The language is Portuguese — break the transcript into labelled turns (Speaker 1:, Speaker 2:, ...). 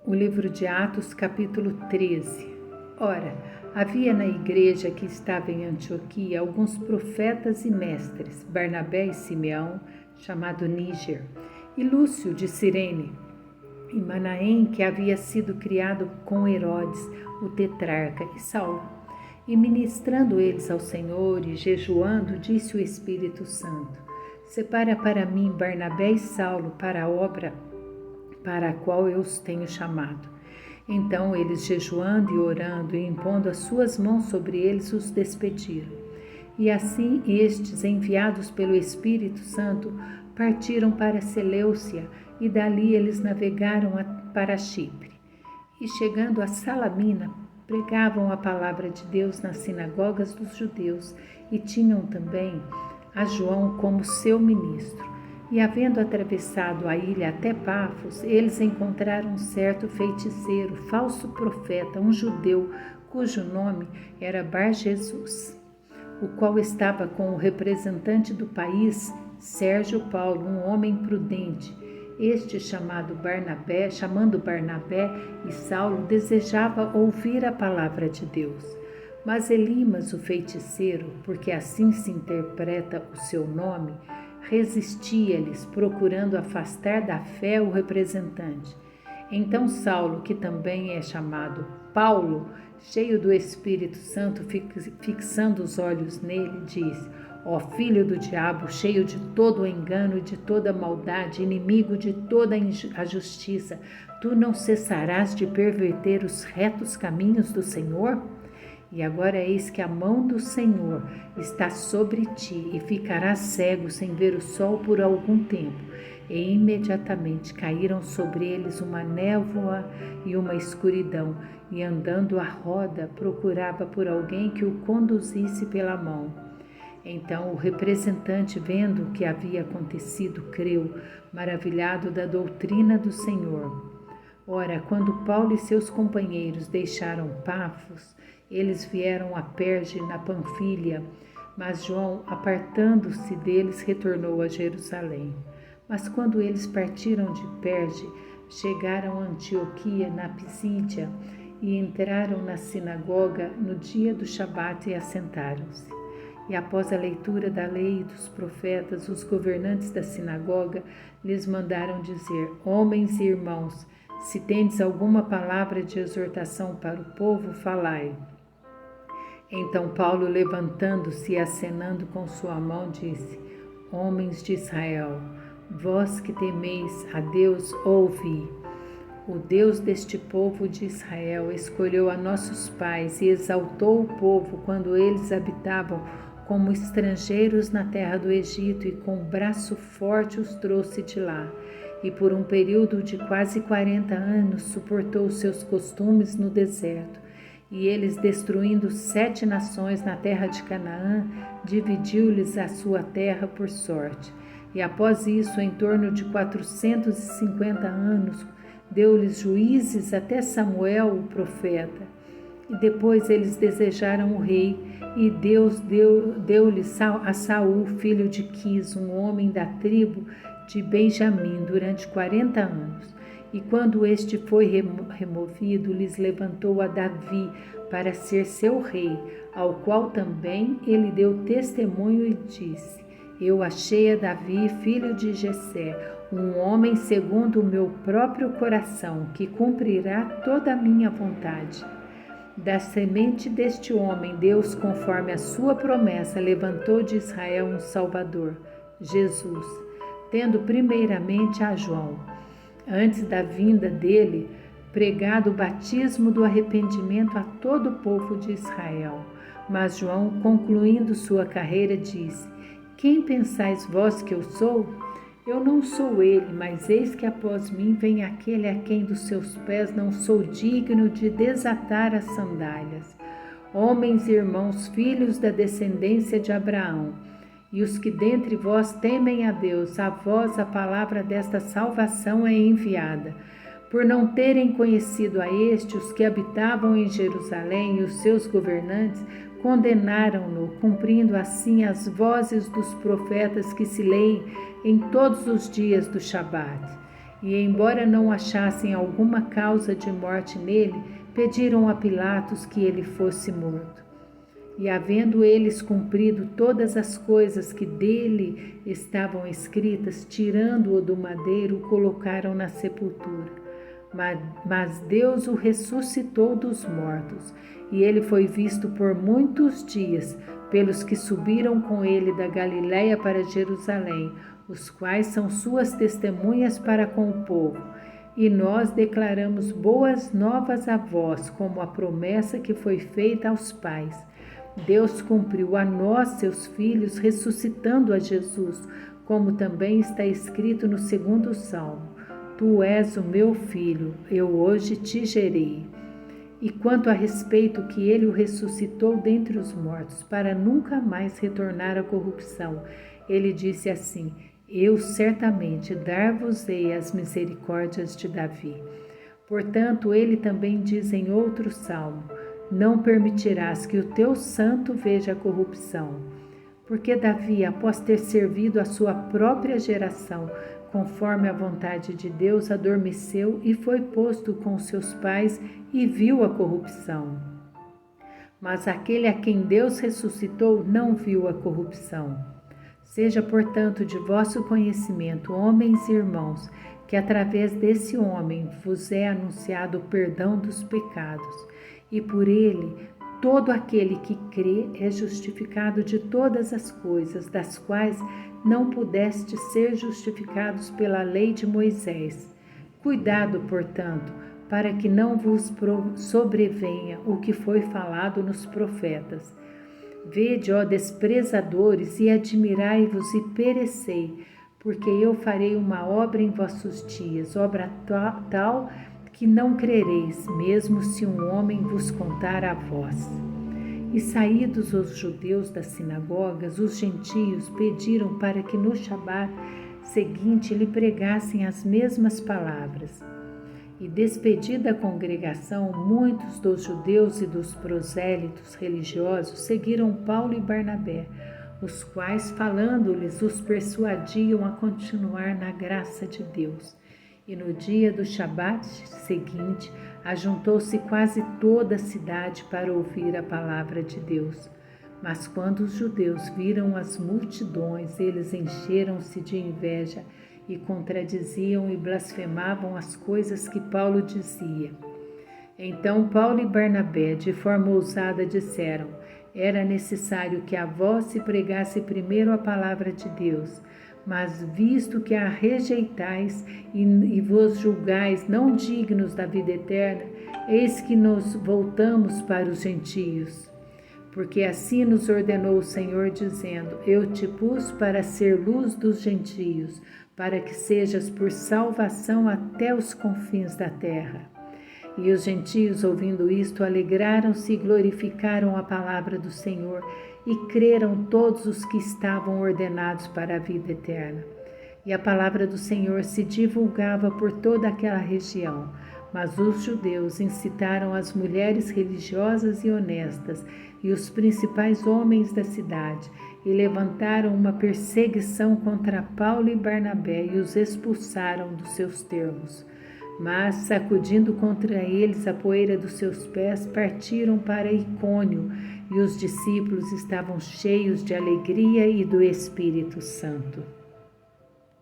Speaker 1: O livro de Atos, capítulo 13. Ora, havia na igreja que estava em Antioquia alguns profetas e mestres, Barnabé e Simeão, chamado Níger, e Lúcio de Cirene, e Manaém, que havia sido criado com Herodes, o tetrarca, e Saulo. E ministrando eles ao Senhor e jejuando, disse o Espírito Santo: Separa para mim Barnabé e Saulo para a obra para a qual eu os tenho chamado. Então eles, jejuando e orando e impondo as suas mãos sobre eles, os despediram. E assim estes, enviados pelo Espírito Santo, partiram para Seleucia, e dali eles navegaram para Chipre. E chegando a Salamina, pregavam a palavra de Deus nas sinagogas dos judeus, e tinham também a João como seu ministro. E havendo atravessado a ilha até Pafos, eles encontraram um certo feiticeiro, falso profeta, um judeu, cujo nome era Bar-Jesus, o qual estava com o representante do país, Sérgio Paulo, um homem prudente. Este, chamando Barnabé e Saulo, desejava ouvir a palavra de Deus. Mas Elimas, o feiticeiro, porque assim se interpreta o seu nome, resistia-lhes, procurando afastar da fé o representante. Então Saulo, que também é chamado Paulo, cheio do Espírito Santo, fixando os olhos nele, disse: Ó filho do diabo, cheio de todo o engano e de toda maldade, inimigo de toda a justiça, tu não cessarás de perverter os retos caminhos do Senhor? E agora eis que a mão do Senhor está sobre ti, e ficarás cego sem ver o sol por algum tempo. E imediatamente caíram sobre eles uma névoa e uma escuridão, e andando à roda procurava por alguém que o conduzisse pela mão. Então o representante, vendo o que havia acontecido, creu, maravilhado da doutrina do Senhor. Ora, quando Paulo e seus companheiros deixaram Pafos, eles vieram a Perge, na Panfilha, mas João, apartando-se deles, retornou a Jerusalém. Mas quando eles partiram de Perge, chegaram a Antioquia, na Pisídia, e entraram na sinagoga no dia do Shabat e assentaram-se. E após a leitura da lei e dos profetas, os governantes da sinagoga lhes mandaram dizer: Homens e irmãos, se tendes alguma palavra de exortação para o povo, falai. Então Paulo, levantando-se e acenando com sua mão, disse: Homens de Israel, vós que temeis a Deus, ouvi. O Deus deste povo de Israel escolheu a nossos pais e exaltou o povo quando eles habitavam como estrangeiros na terra do Egito, e com braço forte os trouxe de lá. E por um período de quase 40 anos suportou os seus costumes no deserto. E eles, destruindo 7 nações na terra de Canaã, dividiu-lhes a sua terra por sorte. E após isso, em torno de 450 anos, deu-lhes juízes até Samuel, o profeta. E depois eles desejaram o rei, e Deus deu-lhes a Saul, filho de Quis, um homem da tribo de Benjamim, durante 40 anos. E quando este foi removido, lhes levantou a Davi para ser seu rei, ao qual também ele deu testemunho e disse: Eu achei a Davi, filho de Jessé, um homem segundo o meu próprio coração, que cumprirá toda a minha vontade. Da semente deste homem, Deus, conforme a sua promessa, levantou de Israel um Salvador, Jesus, tendo primeiramente a João, antes da vinda dele, pregado o batismo do arrependimento a todo o povo de Israel. Mas João, concluindo sua carreira, disse: Quem pensais vós que eu sou? Eu não sou ele, mas eis que após mim vem aquele a quem dos seus pés não sou digno de desatar as sandálias. Homens e irmãos, filhos da descendência de Abraão, e os que dentre vós temem a Deus, a vós a palavra desta salvação é enviada. Por não terem conhecido a este, os que habitavam em Jerusalém e os seus governantes condenaram-no, cumprindo assim as vozes dos profetas que se leem em todos os dias do Shabat. E, embora não achassem alguma causa de morte nele, pediram a Pilatos que ele fosse morto. E, havendo eles cumprido todas as coisas que dele estavam escritas, tirando-o do madeiro, o colocaram na sepultura. Mas Deus o ressuscitou dos mortos, e ele foi visto por muitos dias pelos que subiram com ele da Galiléia para Jerusalém, os quais são suas testemunhas para com o povo. E nós declaramos boas novas a vós, como a promessa que foi feita aos pais. Deus cumpriu a nós, seus filhos, ressuscitando a Jesus, como também está escrito no 2º Salmo: Tu és o meu filho, eu hoje te gerei. E quanto a respeito que ele o ressuscitou dentre os mortos, para nunca mais retornar à corrupção, ele disse assim: Eu certamente dar-vos-ei as misericórdias de Davi. Portanto, ele também diz em outro salmo: Não permitirás que o teu santo veja a corrupção. Porque Davi, após ter servido a sua própria geração, conforme a vontade de Deus, adormeceu e foi posto com seus pais e viu a corrupção. Mas aquele a quem Deus ressuscitou não viu a corrupção. Seja, portanto, de vosso conhecimento, homens e irmãos, que através desse homem vos é anunciado o perdão dos pecados, e por ele todo aquele que crê é justificado de todas as coisas, das quais não pudestes ser justificados pela lei de Moisés. Cuidado, portanto, para que não vos sobrevenha o que foi falado nos profetas. Vede, ó desprezadores, e admirai-vos e perecei, porque eu farei uma obra em vossos dias, obra tal que não crereis, mesmo se um homem vos contar a vós. E saídos os judeus das sinagogas, os gentios pediram para que no Shabat seguinte lhe pregassem as mesmas palavras. E despedida a congregação, muitos dos judeus e dos prosélitos religiosos seguiram Paulo e Barnabé, os quais, falando-lhes, os persuadiam a continuar na graça de Deus. E no dia do Shabat seguinte, ajuntou-se quase toda a cidade para ouvir a palavra de Deus. Mas quando os judeus viram as multidões, eles encheram-se de inveja e contradiziam e blasfemavam as coisas que Paulo dizia. Então Paulo e Barnabé, de forma ousada, disseram: Era necessário que a vós se pregasse primeiro a palavra de Deus. Mas visto que a rejeitais e vos julgais não dignos da vida eterna, eis que nos voltamos para os gentios. Porque assim nos ordenou o Senhor, dizendo: Eu te pus para ser luz dos gentios, para que sejas por salvação até os confins da terra. E os gentios, ouvindo isto, alegraram-se e glorificaram a palavra do Senhor, e creram todos os que estavam ordenados para a vida eterna. E a palavra do Senhor se divulgava por toda aquela região. Mas os judeus incitaram as mulheres religiosas e honestas e os principais homens da cidade, e levantaram uma perseguição contra Paulo e Barnabé e os expulsaram dos seus termos. Mas, sacudindo contra eles a poeira dos seus pés, partiram para Icônio, e os discípulos estavam cheios de alegria e do Espírito Santo.